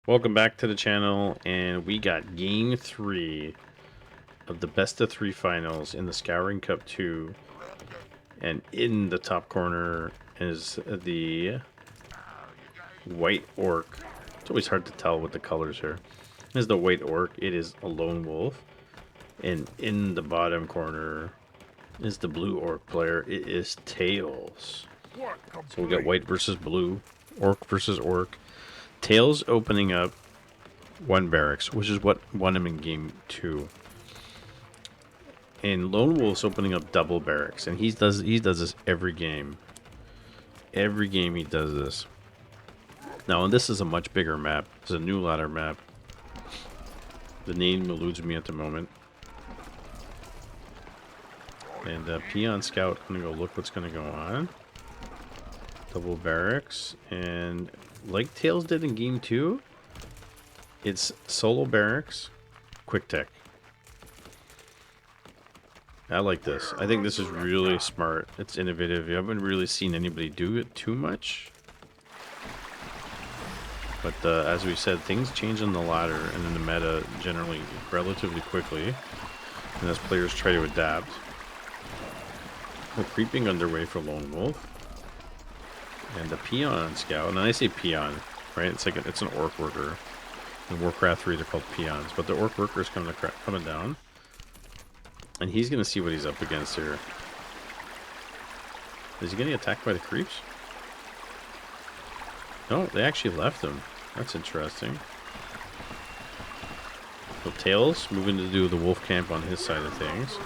Welcome back to the channel, and we got game 3 of the best of 3 finals in the Scouring Cup 2. And in the top corner is the white orc. It's always hard to tell with the colors here. This is the white orc. It is a lone wolf. And in the bottom corner is the blue orc player. It is Tails. So we got white versus blue, orc versus orc. Tails opening up one barracks, which is what won him in game 2. And Lone Wolf's opening up double barracks, and he does this every game. Every game he does this. Now, and this is a much bigger map. It's a new ladder map. The name eludes me at the moment. And Peon Scout, I'm gonna go look what's gonna go on. Double barracks, and like Tails did in game 2, it's solo barracks, quick tech. I like this. I think this is really smart. It's innovative. You haven't really seen anybody do it too much. But as we said, things change on the ladder and in the meta generally relatively quickly. And as players try to adapt. We're creeping underway for Lone Wolf. And the Peon Scout, and I say Peon, right? It's like it's an orc worker. In Warcraft 3 they're called peons, but the orc worker is coming down. And he's going to see what he's up against here. Is he getting attacked by the creeps? No, they actually left him. That's interesting. So Tails moving to do the wolf camp on his side of things.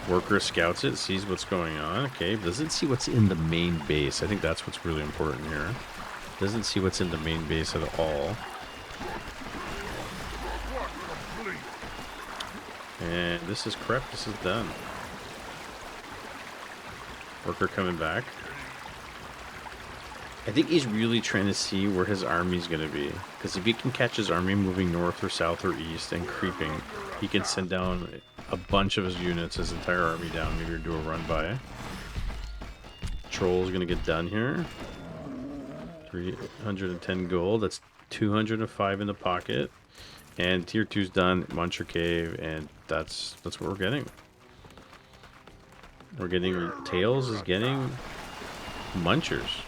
Worker scouts it, sees what's going on. Okay, doesn't see what's in the main base. I think that's what's really important here. Doesn't see what's in the main base at all. And this is correct. This is done. Worker coming back. I think he's really trying to see where his army's going to be. Because if he can catch his army moving north or south or east and creeping, he can send down a bunch of his units, his entire army down, maybe do a run by. Troll's going to get done here. 310 gold. That's 205 in the pocket. And tier 2's done, Muncher Cave, and that's what we're getting. We're getting, Tails is getting Munchers.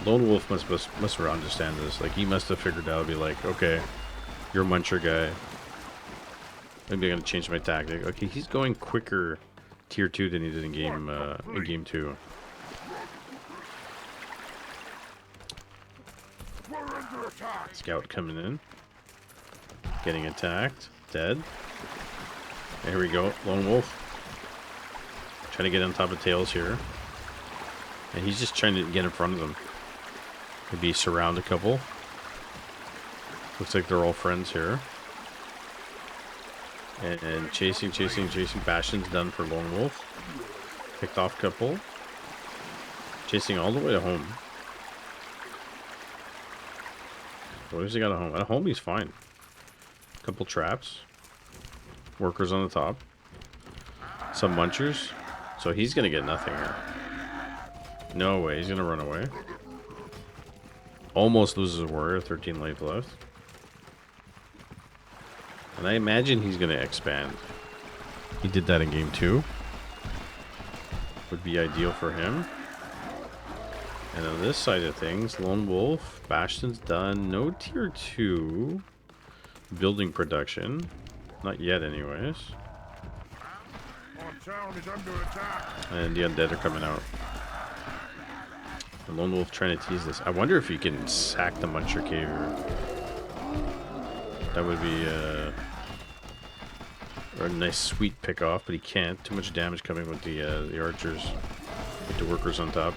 Lone Wolf must understand this. Like, he must have figured out, be like, okay, you're a Muncher guy. Maybe I'm gonna change my tactic. Okay, he's going quicker tier 2 than he did in game 2. Scout coming in. Getting attacked. Dead. There we go. Lone Wolf. Trying to get on top of Tails here. And he's just trying to get in front of them. Maybe surround a couple. Looks like they're all friends here. And chasing. Bastion's done for Lone Wolf. Picked off a couple. Chasing all the way to home. What has he got at home? At home, he's fine. Couple traps. Workers on the top. Some munchers. So he's going to get nothing here. No way. He's going to run away. Almost loses a warrior. 13 life left. And I imagine he's going to expand. He did that in game 2. Would be ideal for him. And on this side of things, Lone Wolf, Bastion's done. No tier 2 building production. Not yet, anyways. And the undead are coming out. And Lone Wolf trying to tease this. I wonder if he can sack the Muncher Cave. That would be a nice sweet pick off, but he can't. Too much damage coming with the archers, with the workers on top.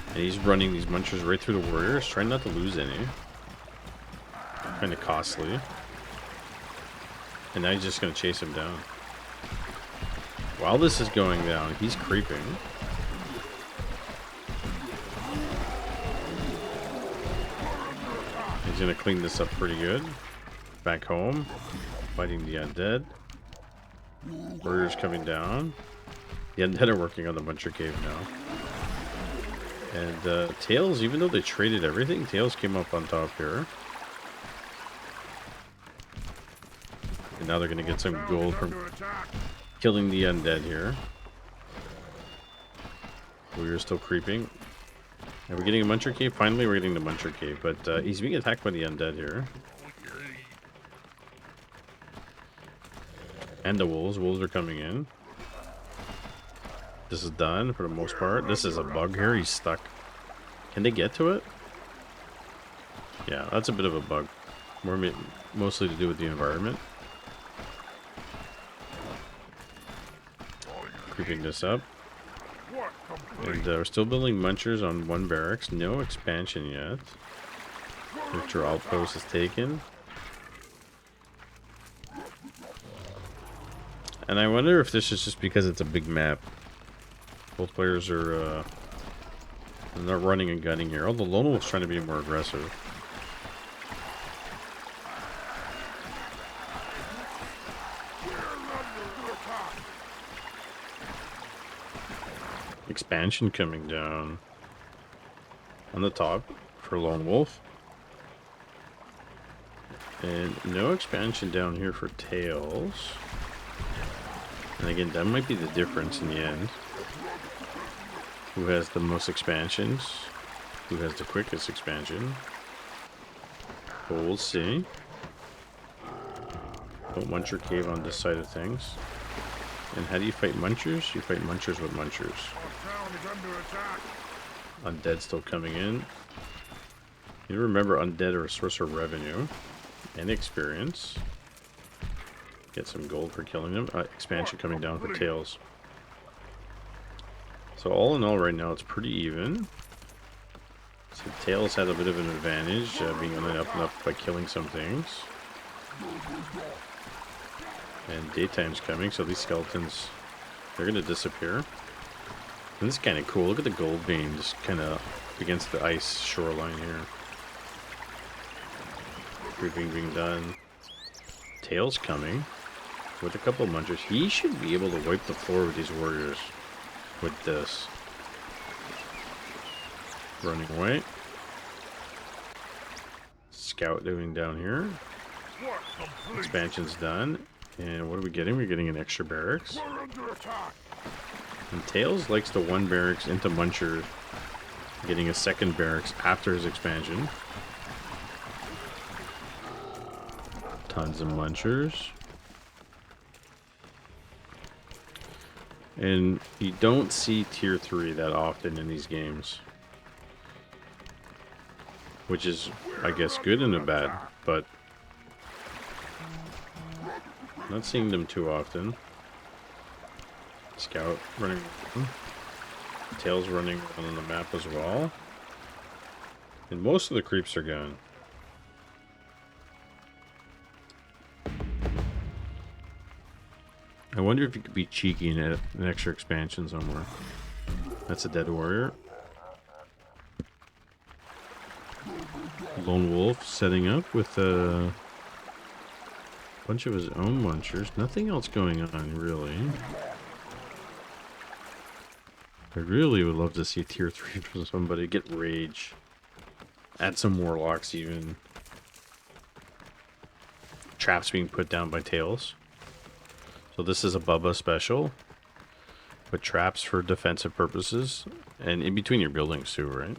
And he's running these munchers right through the warriors, trying not to lose any. Kind of costly. And now he's just going to chase him down. While this is going down, he's creeping. He's going to clean this up pretty good. Back home. Fighting the undead. Warriors coming down. The undead are working on the Muncher Cave now. And Tails, even though they traded everything, Tails came up on top here. And now they're going to get some gold from killing the undead here. We're still creeping. Are we getting a Muncher Cave? Finally, we're getting the Muncher Cave, but he's being attacked by the undead here. And the wolves. Wolves are coming in. This is done for the most part. This is a bug here. He's stuck. Can they get to it? Yeah, that's a bit of a bug. Mostly to do with the environment. Creeping this up. And we're still building munchers on one barracks. No expansion yet. Victor outpost is taken. And I wonder if this is just because it's a big map. Both players are not running and gunning here. Although LoneWolf's trying to be more aggressive. Expansion coming down on the top for LoneWolf. And no expansion down here for Tails. And again, that might be the difference in the end. Who has the most expansions? Who has the quickest expansion? But we'll see. Don't Muncher Cave on this side of things. And how do you fight Munchers? You fight Munchers with Munchers. Undead still coming in. You remember, undead are a source of revenue and experience. Get some gold for killing them. Expansion coming down for Tails. So all in all, right now it's pretty even. So Tails had a bit of an advantage, being on the up and up by killing some things. And daytime's coming, so these skeletons, they're gonna disappear. And this is kind of cool. Look at the gold vein just kind of against the ice shoreline here. Creeping being done. Tails coming with a couple of munchers. He should be able to wipe the floor with these warriors. With this. Running away. Scout doing down here. Expansion's done. And what are we getting? We're getting an extra barracks. And Tails likes the one barracks into Muncher, getting a second barracks after his expansion. Tons of Munchers. And you don't see tier 3 that often in these games. Which is, I guess, good and a bad, but not seeing them too often. Scout running. Tails running on the map as well. And most of the creeps are gone. I wonder if you could be cheeky and add an extra expansion somewhere. That's a dead warrior. LoneWolf setting up with a bunch of his own munchers. Nothing else going on, really. I really would love to see tier 3 from somebody. Get rage. Add some warlocks even. Traps being put down by Tails. So this is a Bubba special. With traps for defensive purposes. And in between your buildings too, right?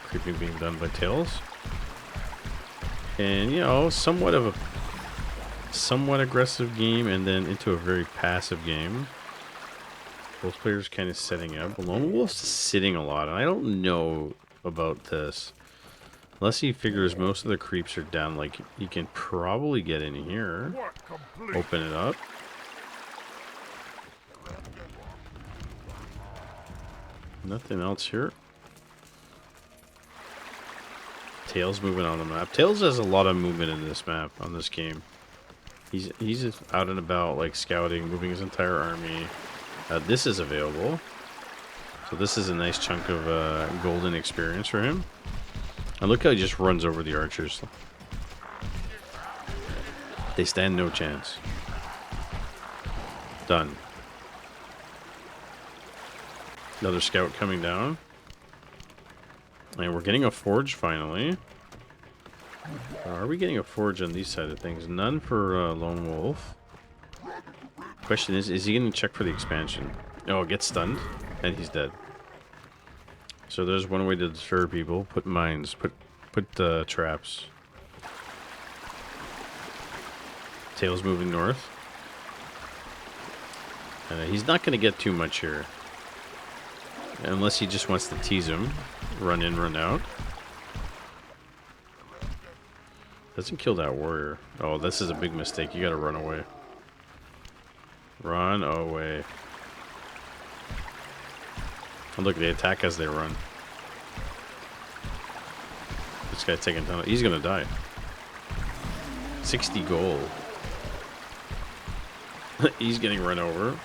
Creeping being done by Tails. And, you know, somewhat aggressive game and then into a very passive game. Both players kind of setting up. LoneWolf's sitting a lot. And I don't know about this. Unless he figures most of the creeps are down, like, he can probably get in here. Open it up. Nothing else here. Tails moving on the map. Tails has a lot of movement in this map, on this game. He's out and about, like, scouting, moving his entire army. This is available. So this is a nice chunk of golden experience for him. And look how he just runs over the archers. They stand no chance. Done. Another scout coming down. And we're getting a forge finally. Are we getting a forge on these side of things? None for LoneWolf. Question is he going to check for the expansion? Oh, get stunned. And he's dead. So there's one way to deter people. Put mines. Put traps. Tail's moving north. He's not going to get too much here. Unless he just wants to tease him. Run in, run out. Doesn't kill that warrior. Oh, this is a big mistake. You gotta run away. Run away. And look, they attack as they run. This guy taking down. He's gonna die. 60 gold. He's getting run over.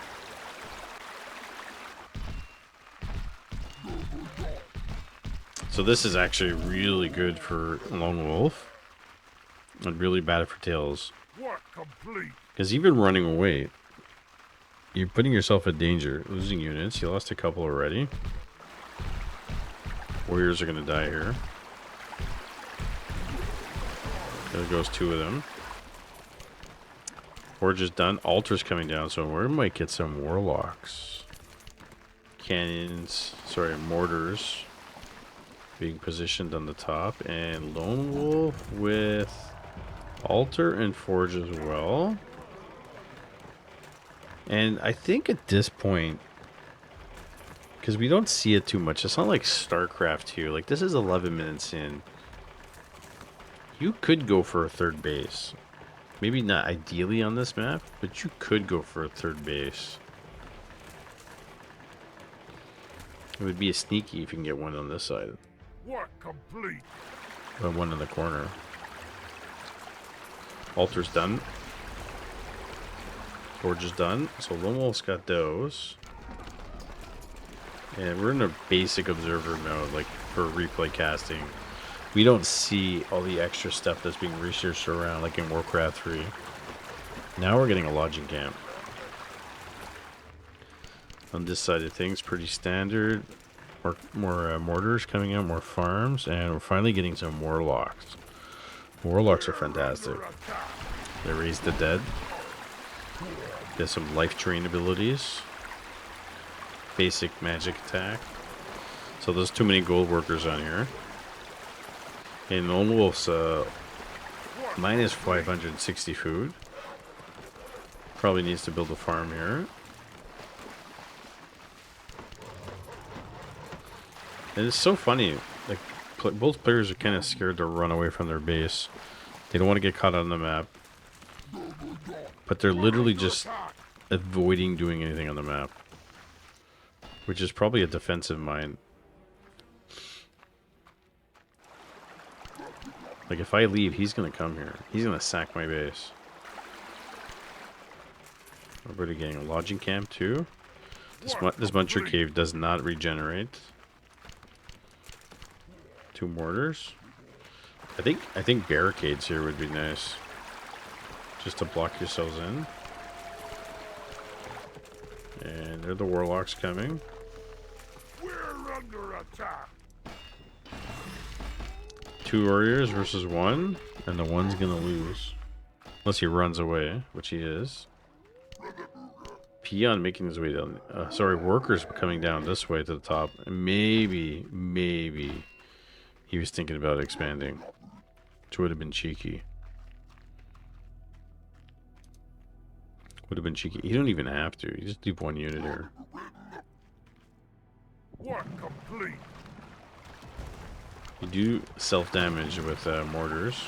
So this is actually really good for LoneWolf. And really bad for Tails. Because even running away, you're putting yourself in danger. Losing units. You lost a couple already. Warriors are going to die here. There goes 2 of them. Forge is done. Altar's coming down, so we might get some warlocks. Cannons. Sorry, mortars. Being positioned on the top. And LoneWolf with altar and forge as well. And I think at this point, because we don't see it too much, it's not like StarCraft 2. Like, this is 11 minutes in. You could go for a third base. Maybe not ideally on this map, but you could go for a third base. It would be a sneaky if you can get one on this side. Work complete. But one in the corner. Altar's done. Forge is done. So LoneWolf's got those. And we're in a basic observer mode, like for replay casting. We don't see all the extra stuff that's being researched around, like in Warcraft 3. Now we're getting a lodging camp. On this side of things, pretty standard. More mortars coming out, more farms, and we're finally getting some warlocks. Warlocks are fantastic. They raise the dead. Get some life drain abilities. Basic magic attack. So there's too many gold workers on here. And LoneWolf's minus 560 food. Probably needs to build a farm here. And it's so funny. Like, both players are kind of scared to run away from their base. They don't want to get caught on the map. But they're literally just avoiding doing anything on the map. Which is probably a defensive mind. Like, if I leave, he's going to come here. He's going to sack my base. Everybody getting a lodging camp, too. This Muncher Cave does not regenerate. 2 mortars. I think barricades here would be nice. Just to block yourselves in. And there are the warlocks coming. We're under attack. 2 warriors versus 1, and the 1's gonna lose. Unless he runs away, which he is. Peon making his way down. Sorry, workers coming down this way to the top. And maybe he was thinking about expanding. Which would have been cheeky. Would have been cheeky. You don't even have to. You just leave 1 unit here. Work complete. You do self-damage with mortars.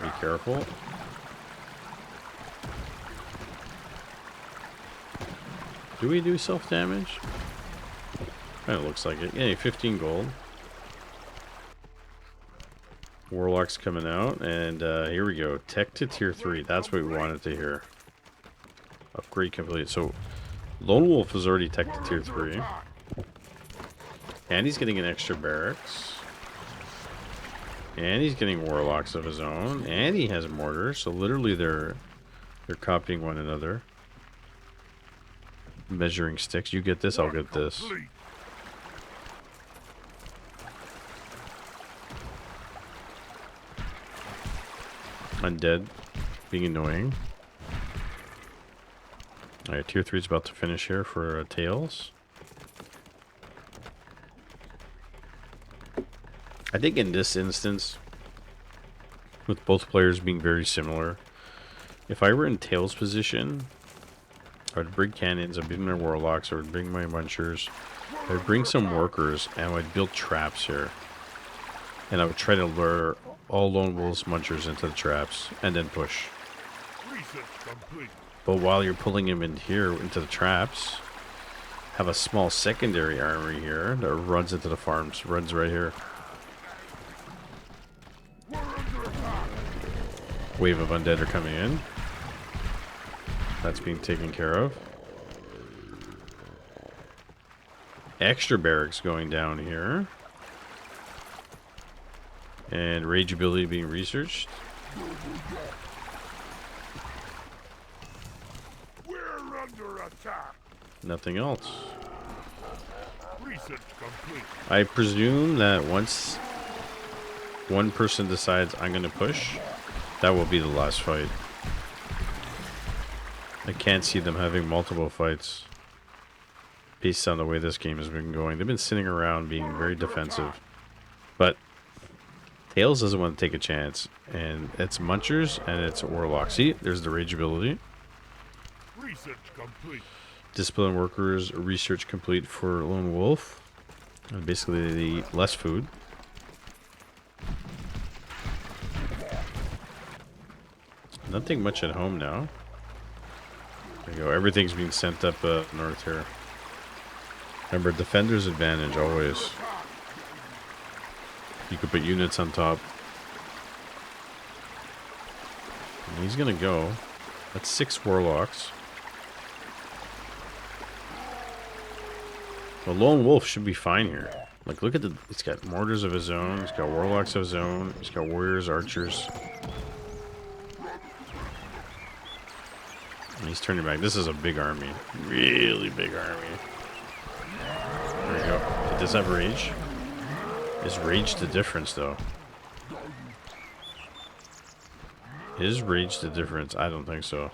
Be careful. Do we do self-damage? Kind of looks like it. Yeah, 15 gold. Warlock's coming out, and here we go. Tech to tier 3. That's what we wanted to hear. Upgrade complete. So, LoneWolf is already tech to tier 3. And he's getting an extra barracks. And he's getting warlocks of his own. And he has mortars. So literally they're copying one another. measuring sticks. You get this, I'll get this. Complete. Undead being annoying. Alright, tier 3 is about to finish here for Tails. I think in this instance, with both players being very similar, if I were in Tails' position, I would bring cannons, I'd bring my warlocks, I would bring my munchers, I would bring some workers, and I'd build traps here. And I would try to lure all Lone Wolf's munchers into the traps, and then push. Research complete. But while you're pulling him in here into the traps, have a small secondary armory here that runs into the farms, runs right here. We're under attack. Wave of undead are coming in. That's being taken care of. Extra barracks going down here. And rage ability being researched. We're under attack. Nothing else. Research complete. I presume that once one person decides I'm going to push, that will be the last fight. I can't see them having multiple fights based on the way this game has been going. They've been sitting around being very defensive. But Tails doesn't want to take a chance. And it's Munchers and it's Warlock. See, there's the rage ability. Research complete. Discipline workers, research complete for Lone Wolf. And basically they eat less food. Nothing much at home now. There you go. Everything's being sent up north here. Remember, defender's advantage always. You could put units on top. And he's gonna go. That's 6 warlocks. Well, Lone Wolf should be fine here. Like, look at the... He's got mortars of his own. He's got warlocks of his own. He's got warriors, archers. And he's turning back. This is a big army. Really big army. There we go. It does have rage. Is rage the difference, though? Is rage the difference? I don't think so.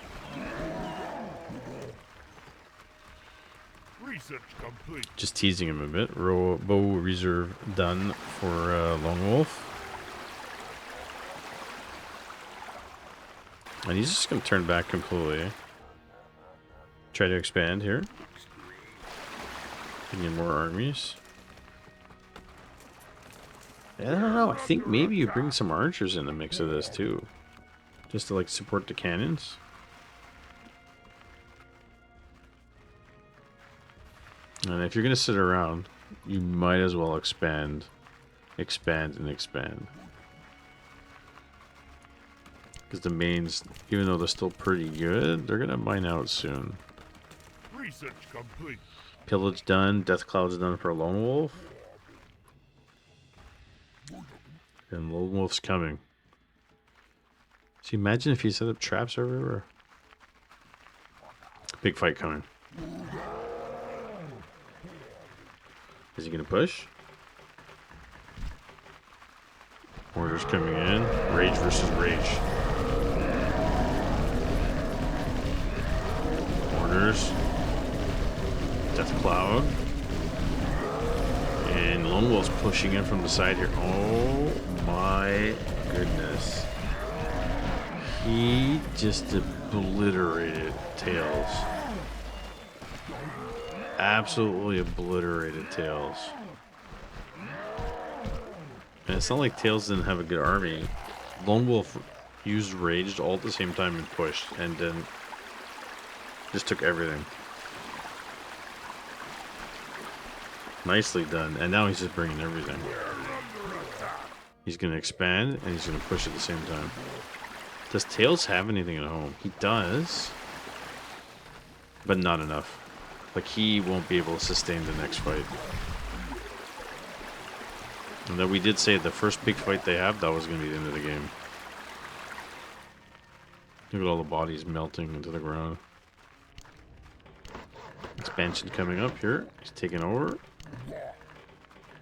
Research complete. Just teasing him a bit. Bow reserve done for Lone Wolf. And he's just going to turn back completely. Try to expand here. Bring in more armies. I don't know. I think maybe you bring some archers in the mix of this too. Just to like support the cannons. And if you're going to sit around, you might as well expand. Expand and expand. Because the mains, even though they're still pretty good, they're going to mine out soon. Research complete. Pillage done. Death Cloud's done for Lone Wolf. And Lone Wolf's coming. So imagine if you set up traps everywhere. Big fight coming. Is he gonna push? Orders coming in. Rage versus rage. Orders. Death Cloud. And Lone Wolf's pushing in from the side here. Oh my goodness. He just obliterated Tails. Absolutely obliterated Tails. And it's not like Tails didn't have a good army. Lone Wolf used raged all at the same time and pushed, and then just took everything. Nicely done. And now he's just bringing everything. He's going to expand, and he's going to push at the same time. Does Tails have anything at home? He does. But not enough. Like, he won't be able to sustain the next fight. And then we did say the first big fight they have, that was going to be the end of the game. Look at all the bodies melting into the ground. It's Expansion coming up here. He's taking over.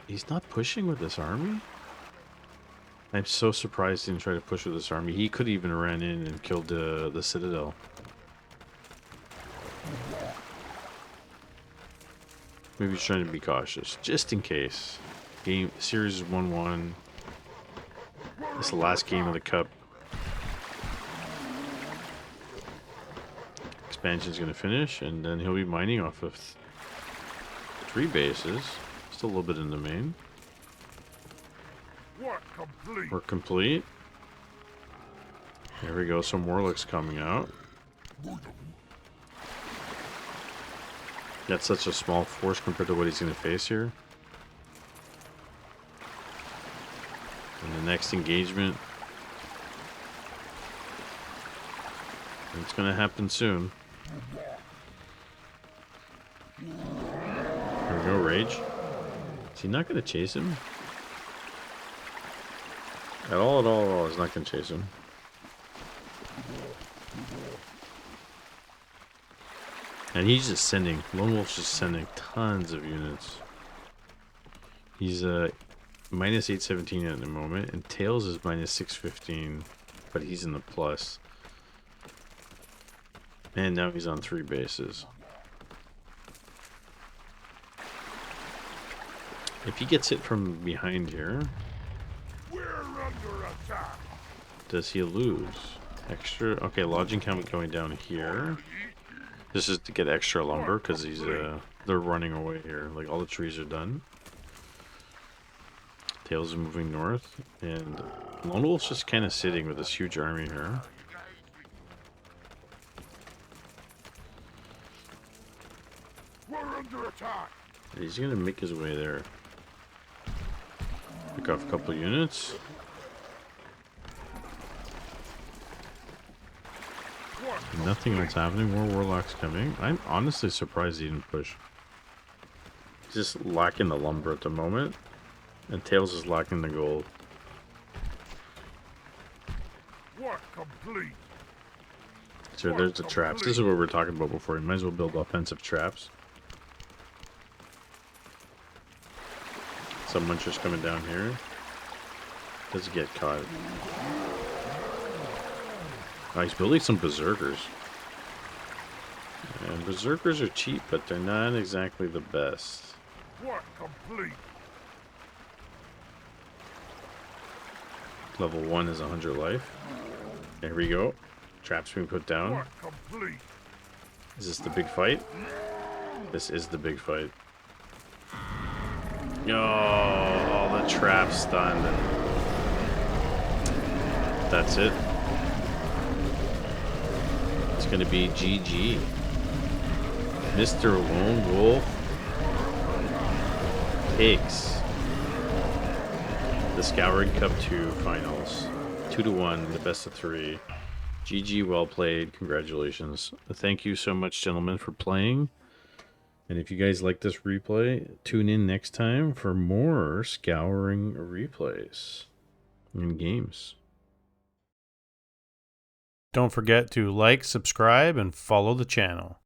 He's not pushing with this army. I'm so surprised he didn't try to push with this army. He could even ran in and killed the citadel. Maybe he's trying to be cautious, just in case. Series is 1-1. This is the last game of the cup. Expansion's going to finish, and then he'll be mining off of 3 bases. Still a little bit in the main. We're complete. There we go. Some warlocks coming out. That's such a small force compared to what he's going to face here. And the next engagement. It's going to happen soon. There we go, Rage. Is he not going to chase him? At all, he's not going to chase him. And he's just sending, LoneWolf's just sending tons of units. He's minus 817 at the moment, and Tails is minus 615, but he's in the plus. And now he's on 3 bases. If he gets hit from behind here, does he lose? Extra? Okay, lodging count going down here. This is to get extra lumber because he's they're running away here. Like all the trees are done. Tails is moving north, and LoneWolf's just kind of sitting with this huge army here. We're under attack. He's gonna make his way there. Pick off a couple units. Nothing else happening. More warlocks coming. I'm honestly surprised he didn't push. He's just lacking the lumber at the moment, and Tails is lacking the gold. Work complete. So there's the traps. This is what we were talking about before. You might as well build offensive traps. Some munchers coming down here. Does he get caught? Oh, he's building some berserkers. And berserkers are cheap, but they're not exactly the best. Work complete. Level 1 is 100 life. There we go. Traps being put down. Work complete. Is this the big fight? This is the big fight. Oh, all the traps stunned. That's it. It's going to be GG. Mr. LoneWolf takes the Scouring Cup 2 finals. 2-1, the best of 3. GG, well played. Congratulations. Thank you so much, gentlemen, for playing. And if you guys like this replay, tune in next time for more Scouring replays and games. Don't forget to like, subscribe, and follow the channel.